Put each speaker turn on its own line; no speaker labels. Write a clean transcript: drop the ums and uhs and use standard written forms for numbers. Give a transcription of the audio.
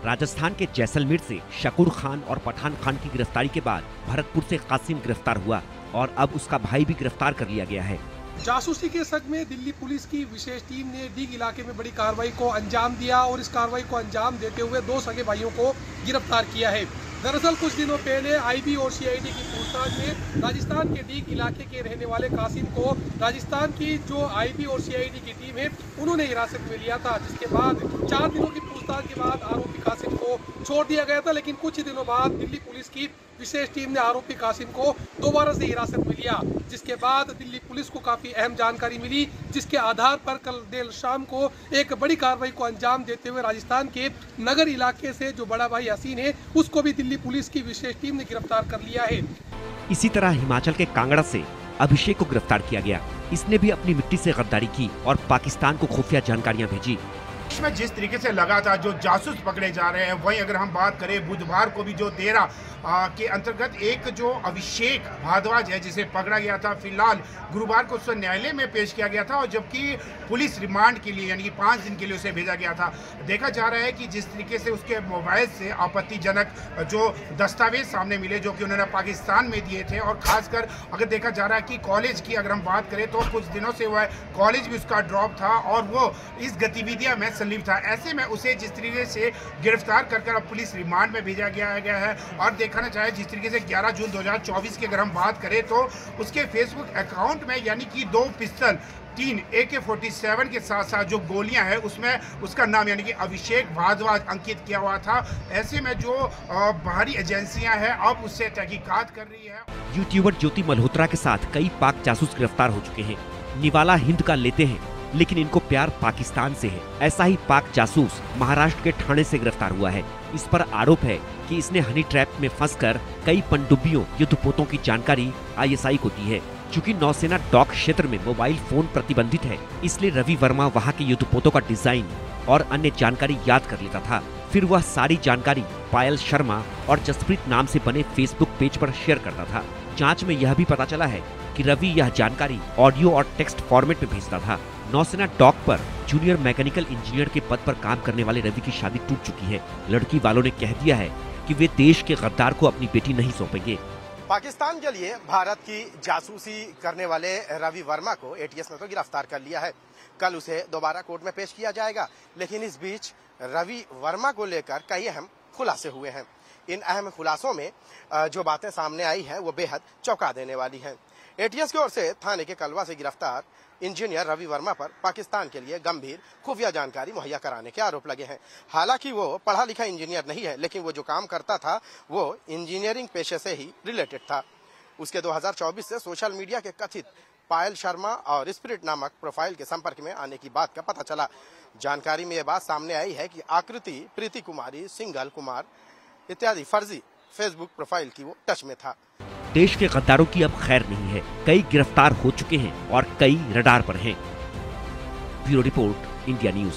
राजस्थान के जैसलमेर से शकूर खान और पठान खान की गिरफ्तारी के बाद भरतपुर से कासिम गिरफ्तार हुआ और अब उसका भाई भी गिरफ्तार कर लिया गया है।
जासूसी के शक में दिल्ली पुलिस की विशेष टीम ने डीग इलाके में बड़ी कार्रवाई को अंजाम दिया और इस कार्रवाई को अंजाम देते हुए 2 सगे भाइयों को गिरफ्तार किया है। दरअसल कुछ दिनों पहले आईबी और सीआईडी की पूछताछ में राजस्थान के डीग इलाके के रहने वाले कासिम को राजस्थान की जो आईबी और सीआईडी की टीम है उन्होंने हिरासत में लिया था, जिसके बाद 4 दिनों की पूछताछ के बाद आरोपी कासिम को छोड़ दिया गया था। लेकिन कुछ दिनों बाद दिल्ली पुलिस की विशेष टीम ने आरोपी कासिम को दोबारा से हिरासत में लिया, जिसके बाद दिल्ली पुलिस को काफी अहम जानकारी मिली, जिसके आधार पर कल देर शाम को एक बड़ी कार्रवाई को अंजाम देते हुए राजस्थान के नगर इलाके से जो बड़ा भाई हसीन है उसको भी दिल्ली पुलिस की विशेष टीम ने गिरफ्तार कर लिया है।
इसी तरह हिमाचल के कांगड़ा से अभिषेक को गिरफ्तार किया गया। इसने भी अपनी मिट्टी से गद्दारी की और पाकिस्तान को खुफिया जानकारियां भेजी।
में जिस तरीके से लगातार जो जासूस पकड़े जा रहे हैं, वहीं अगर हम बात करें बुधवार को भी जो 13 के अंतर्गत एक जो अभिषेक भारद्वाज है जिसे पकड़ा गया था, फिलहाल गुरुवार को उसे न्यायालय में पेश किया गया था और जबकि पुलिस रिमांड के लिए यानी कि 5 दिन के लिए उसे भेजा गया था। देखा जा रहा है कि जिस तरीके से उसके मोबाइल से आपत्तिजनक जो दस्तावेज सामने मिले जो कि उन्होंने पाकिस्तान में दिए थे, और खासकर अगर देखा जा रहा है कि कॉलेज की अगर हम बात करें तो कुछ दिनों से वह कॉलेज भी उसका ड्रॉप था और वो इस गतिविधियां में संलिप्त था। ऐसे में उसे जिस तरीके से गिरफ्तार कर अब पुलिस रिमांड में भेजा गया है और देखना चाहे जिस तरीके से 11 जून 2024 की अगर हम बात करें तो उसके फेसबुक अकाउंट में यानी कि 2 पिस्टल 3 AK-47 के साथ साथ जो गोलियां हैं उसमें उसका नाम यानी कि अभिषेक भारद्वाज अंकित किया हुआ था। ऐसे में जो बाहरी एजेंसियां हैं अब उससे तहकीकात कर रही है।
यूट्यूबर ज्योति मल्होत्रा के साथ कई पाक जासूस गिरफ्तार हो चुके हैं। निवाला हिंद का लेते हैं लेकिन इनको प्यार पाकिस्तान से है। ऐसा ही पाक जासूस महाराष्ट्र के ठाणे से गिरफ्तार हुआ है। इस पर आरोप है कि इसने हनी ट्रैप में फंसकर कई पनडुब्बियों युद्धपोतों की जानकारी ISI को दी है। चूंकि नौसेना डॉक क्षेत्र में मोबाइल फोन प्रतिबंधित है, इसलिए रवि वर्मा वहां के युद्धपोतों का डिजाइन और अन्य जानकारी याद कर लेता था। फिर वह सारी जानकारी पायल शर्मा और जसप्रीत नाम से बने फेसबुक पेज पर शेयर करता था। जांच में यह भी पता चला है कि रवि यह जानकारी ऑडियो और टेक्स्ट फॉर्मेट में भेजता था। नौसेना डॉक पर जूनियर मैकेनिकल इंजीनियर के पद पर काम करने वाले रवि की शादी टूट चुकी है। लड़की वालों ने कह दिया है कि वे देश के गद्दार को अपनी बेटी नहीं सौंपेंगे।
पाकिस्तान के लिए भारत की जासूसी करने वाले रवि वर्मा को ATS ने तो गिरफ्तार कर लिया है। कल उसे दोबारा कोर्ट में पेश किया जाएगा, लेकिन इस बीच रवि वर्मा को लेकर कई अहम खुलासे हुए हैं। इन अहम खुलासों में जो बातें सामने आई हैं वो बेहद चौंका देने वाली हैं। ATS की ओर से थाने के कलवा से गिरफ्तार इंजीनियर रवि वर्मा पर पाकिस्तान के लिए गंभीर खुफिया जानकारी मुहैया कराने के आरोप लगे हैं। हालांकि वो पढ़ा लिखा इंजीनियर नहीं है, लेकिन वो जो काम करता था वो इंजीनियरिंग पेशे से ही रिलेटेड था। उसके 2024 से सोशल मीडिया के कथित पायल शर्मा और स्पिरिट नामक प्रोफाइल के संपर्क में आने की बात का पता चला। जानकारी में यह बात सामने आई है कि आकृति, प्रीति कुमारी, सिंगल कुमार इत्यादि फर्जी फेसबुक प्रोफाइल की वो टच में था।
देश के गद्दारों की अब खैर नहीं है। कई गिरफ्तार हो चुके हैं और कई रडार पर हैं। Bureau report, India news.